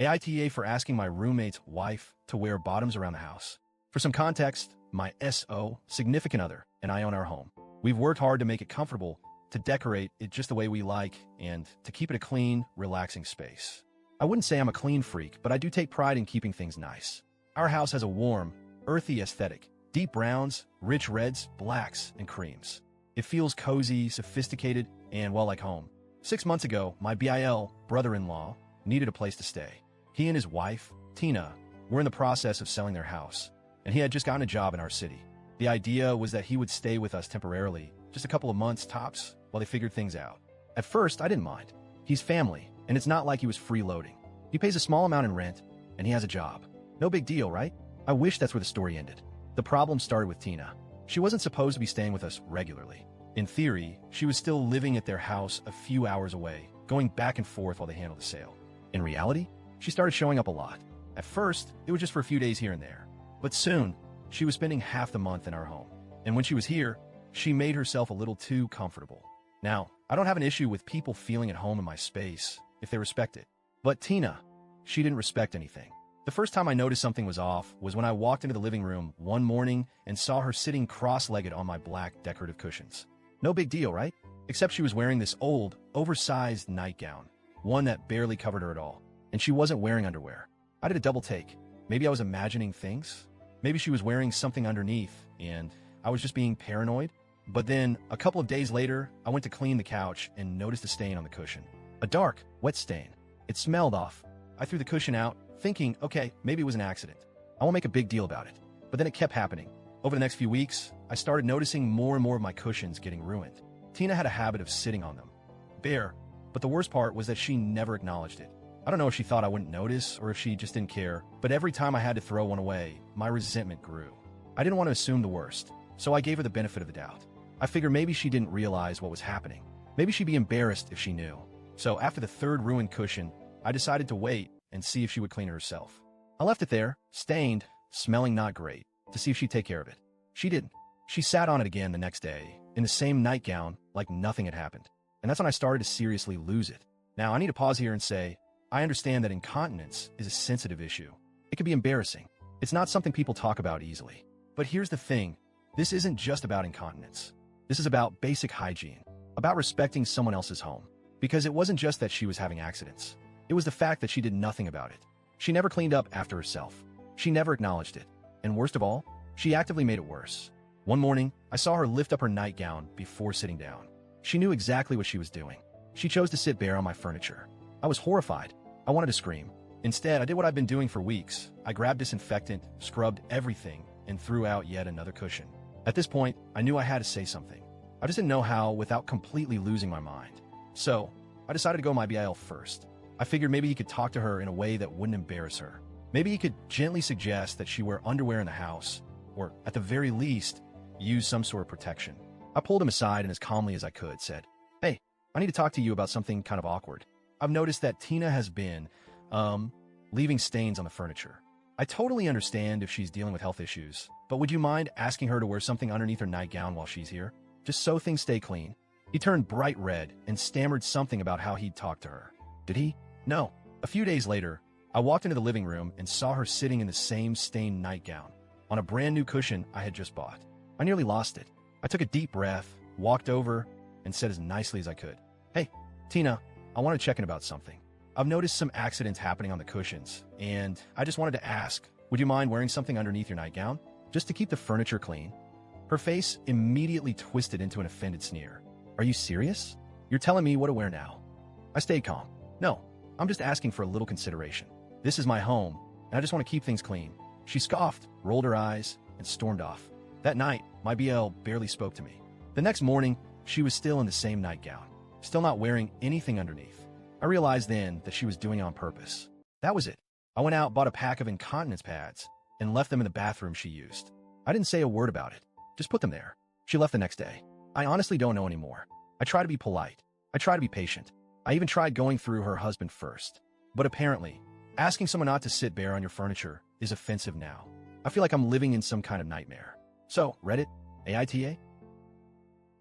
AITA for asking my roommate's wife to wear bottoms around the house. For some context, my SO, significant other, and I own our home. We've worked hard to make it comfortable, to decorate it just the way we like, and to keep it a clean, relaxing space. I wouldn't say I'm a clean freak, but I do take pride in keeping things nice. Our house has a warm, earthy aesthetic, deep browns, rich reds, blacks, and creams. It feels cozy, sophisticated, and well like home. 6 months ago, my BIL brother-in-law needed a place to stay. He and his wife, Tina, were in the process of selling their house, and he had just gotten a job in our city. The idea was that he would stay with us temporarily, just a couple of months tops, while they figured things out. At first, I didn't mind. He's family, and it's not like he was freeloading. He pays a small amount in rent, and he has a job. No big deal, right? I wish that's where the story ended. The problem started with Tina. She wasn't supposed to be staying with us regularly. In theory, she was still living at their house a few hours away, going back and forth while they handled the sale. In reality, she started showing up a lot. At first, it was just for a few days here and there. But soon, she was spending half the month in our home. And when she was here, she made herself a little too comfortable. Now, I don't have an issue with people feeling at home in my space, if they respect it. But Tina, she didn't respect anything. The first time I noticed something was off was when I walked into the living room one morning and saw her sitting cross-legged on my black decorative cushions. No big deal, right? Except she was wearing this old, oversized nightgown, one that barely covered her at all. And she wasn't wearing underwear. I did a double take. Maybe I was imagining things. Maybe she was wearing something underneath, and I was just being paranoid. But then, a couple of days later, I went to clean the couch and noticed a stain on the cushion. A dark, wet stain. It smelled off. I threw the cushion out, thinking, okay, maybe it was an accident. I won't make a big deal about it. But then it kept happening. Over the next few weeks, I started noticing more and more of my cushions getting ruined. Tina had a habit of sitting on them. Bare. But the worst part was that she never acknowledged it. I don't know if she thought I wouldn't notice or if she just didn't care, but every time I had to throw one away, my resentment grew. I didn't want to assume the worst, so I gave her the benefit of the doubt. I figured maybe she didn't realize what was happening. Maybe she'd be embarrassed if she knew. So after the third ruined cushion, I decided to wait and see if she would clean it herself. I left it there, stained, smelling not great, to see if she'd take care of it. She didn't. She sat on it again the next day, in the same nightgown, like nothing had happened. And that's when I started to seriously lose it. Now, I need to pause here and say, I understand that incontinence is a sensitive issue. It can be embarrassing. It's not something people talk about easily. But here's the thing. This isn't just about incontinence. This is about basic hygiene, about respecting someone else's home. Because it wasn't just that she was having accidents. It was the fact that she did nothing about it. She never cleaned up after herself. She never acknowledged it. And worst of all, she actively made it worse. One morning, I saw her lift up her nightgown before sitting down. She knew exactly what she was doing. She chose to sit bare on my furniture. I was horrified. I wanted to scream. Instead, I did what I've been doing for weeks. I grabbed disinfectant, scrubbed everything, and threw out yet another cushion. At this point, I knew I had to say something. I just didn't know how without completely losing my mind. So, I decided to go my BIL first. I figured maybe he could talk to her in a way that wouldn't embarrass her. Maybe he could gently suggest that she wear underwear in the house, or at the very least, use some sort of protection. I pulled him aside and as calmly as I could said, "Hey, I need to talk to you about something kind of awkward. I've noticed that Tina has been, leaving stains on the furniture. I totally understand if she's dealing with health issues, but would you mind asking her to wear something underneath her nightgown while she's here? Just so things stay clean." He turned bright red and stammered something about how he'd talked to her. Did he? No. A few days later, I walked into the living room and saw her sitting in the same stained nightgown, on a brand new cushion I had just bought. I nearly lost it. I took a deep breath, walked over, and said as nicely as I could, "Hey, Tina, I want to check in about something. I've noticed some accidents happening on the cushions, and I just wanted to ask, would you mind wearing something underneath your nightgown, just to keep the furniture clean?" Her face immediately twisted into an offended sneer. "Are you serious? You're telling me what to wear now?" I stayed calm. "No, I'm just asking for a little consideration. This is my home, and I just want to keep things clean." She scoffed, rolled her eyes, and stormed off. That night, my BL barely spoke to me. The next morning, she was still in the same nightgown, still not wearing anything underneath. I realized then that she was doing it on purpose. That was it. I went out, bought a pack of incontinence pads, and left them in the bathroom she used. I didn't say a word about it, just put them there. She left the next day. I honestly don't know anymore. I try to be polite. I try to be patient. I even tried going through her husband first. But apparently, asking someone not to sit bare on your furniture is offensive now. I feel like I'm living in some kind of nightmare. So, Reddit, AITA,